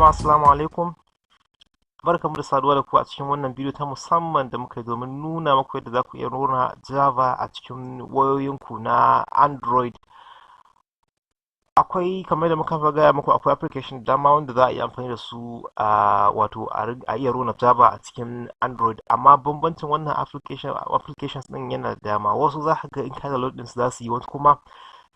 Jama'a assalamu alaikum, barkamu da saduwa da ku a cikin wannan bidiyo ta musamman da muka yi domin nuna muku yadda za ku iya nuna Java a cikin wayoyinku na Android. Akwai, kamar da muka gaya muku, akwai application da dama wanda za a iya amfani da su a iya nuna Java a cikin Android, amma bambancin wannan applications din yana da dama. Wasu za ka ga in ka download din su za su yi, wasu kuma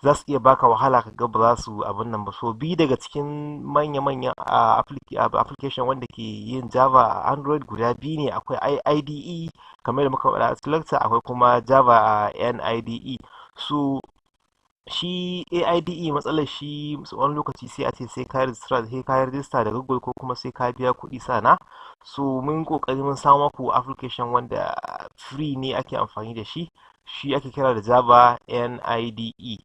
za su iya baka wahala ka ga ba za su abin nan ba. So bi daga cikin manya-manyan application wanda ke yin Java a Android guda biyu ne. Akwai IDE kamar da muka faɗa a cikin lecture, akwai kuma Java NIDE. So shi AIDE matsalar shi wani lokaci sai a ce sai ka register da Google ko kuma sai ka biya kuɗi sana. So mun kokari mun samu maku application wanda free ne ake amfani da shi ake kira da Java NIDE.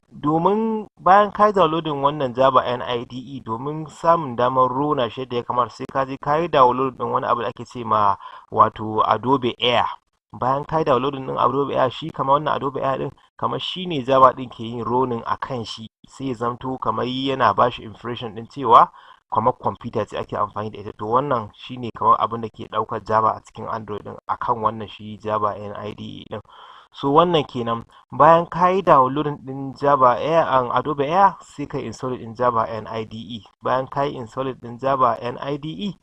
Domin bayan ka yi downloading wannan Java NIDE, domin samun damar rona shi da ya kamata sai ka je ka yi downloading wani abu da ake ce ma wato Adobe Air. Bayan ka yi downloading din Adobe Air, shi kamar wannan Adobe Air din kamar shi ne Java din ke yin ronin a kan shi, sai ya zamto kamar yana ba shi impression din cewa kamar kwamfuta ce ake amfani da ita. To wannan shi ne kamar abin da ke ɗaukar Java a cikin Android din akan wannan shi Java NIDE din. So wannan kenan. Bayan ka yi downloading din Java Adobe Air, sai ka install din Java NIDE. Bayan ka yi install din Java NIDE,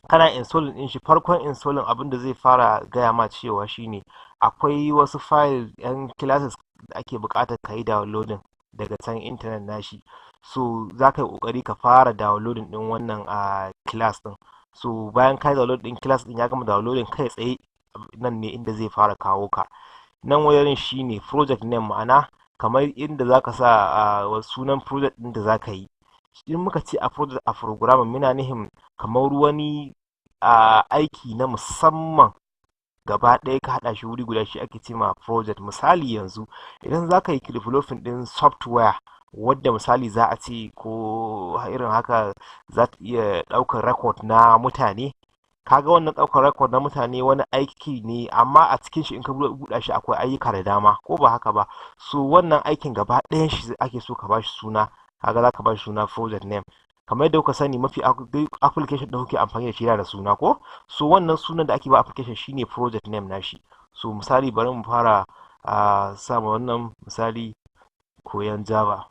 kana installing din shi, farkon installing abin da zai fara gaya ma cewa shine akwai wasu file yan classes da ake buƙatar ka yi downloading daga can internet nashi. So za ka yi ƙoƙari ka fara downloading din wannan a class din. So bayan ka yi download din class din ya gama downloading, kai tsaye nan ne inda zai fara kawo ka. Nan wajen shine project name, ma'ana kamar inda za ka sa sunan project din da za ka yi. In muka ce a project a programming, muna nihin kamar wani aiki na musamman gaba ɗaya ka haɗa shi wuri guda, shi ake ce ma project. Misali yanzu idan za ka yi developing ɗin software wadda misali za a ce ko irin haka za ta iya ɗaukar record na mutane, kaga wannan ɗaukar record na mutane wani aiki ne, amma a cikin shi in ka buɗa shi akwai ayyuka da dama, ko ba haka ba? So wannan aikin gaba ɗayan shi ake so ka ba shi suna, kaga za ka ba shi suna project name. Kamar yadda kuka sani, mafi application da kuke amfani da shi yana da suna, ko? So wannan sunan da ake ba application shine project name nashi. So misali bari mu fara sama wannan misali koyan Java.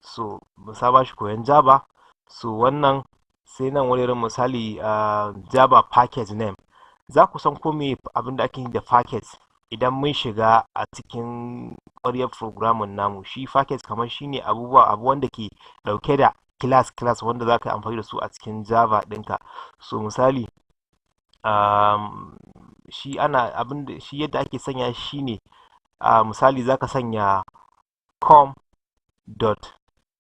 So mu saba shi koyan Java. So wannan sai nan wurin misali Java package name. Za ku san ko me abin da ake yi da package idan mun shiga a cikin ƙwaryar programming namu. Shi package kamar shine abu wanda ke ɗauke da class wanda za ka yi amfani da su a cikin Java ɗinka. So misali shi yadda ake sanya shi ne, misali za ka sanya com dot,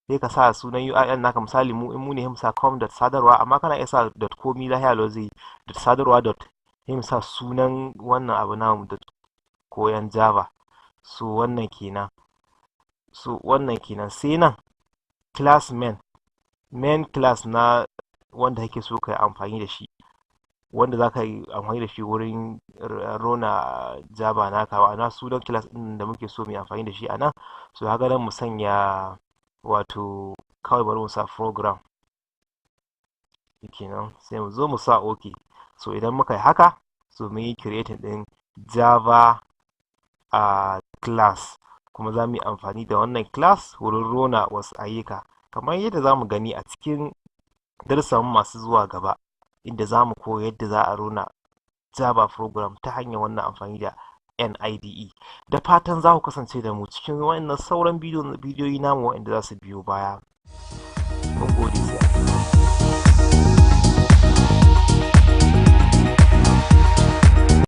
sai ka sa sunan URL naka. misali mu ne sa com dot sadarwa, amma kana iya sa dot komi lahiya lau zai dot sadarwa dot, sai mu sa sunan wannan abu namu dot koyan Java. So wannan kenan. Sai nan class main class na wanda kake so ka yi amfani da shi, wanda za ka yi amfani da shi wurin rona Java naka, ma'ana sunan class ɗin da muke so mu yi amfani da shi a nan. So haka nan mu sanya wato kawai bari mu sa program kenan, sai mu zo mu sa OK. So idan muka yi haka, so mun yi creating ɗin Java class, kuma za mu yi amfani da wannan class wurin rona wasu ayyuka kamar yadda za mu gani a cikin darussan masu zuwa gaba, inda za mu koya yadda za a rona Java program ta hanyar wannan amfani da NIDE. Da fatan za ku kasance da mu cikin wannan sauran bidiyoyi namu waɗanda za su biyo baya. Mun gode.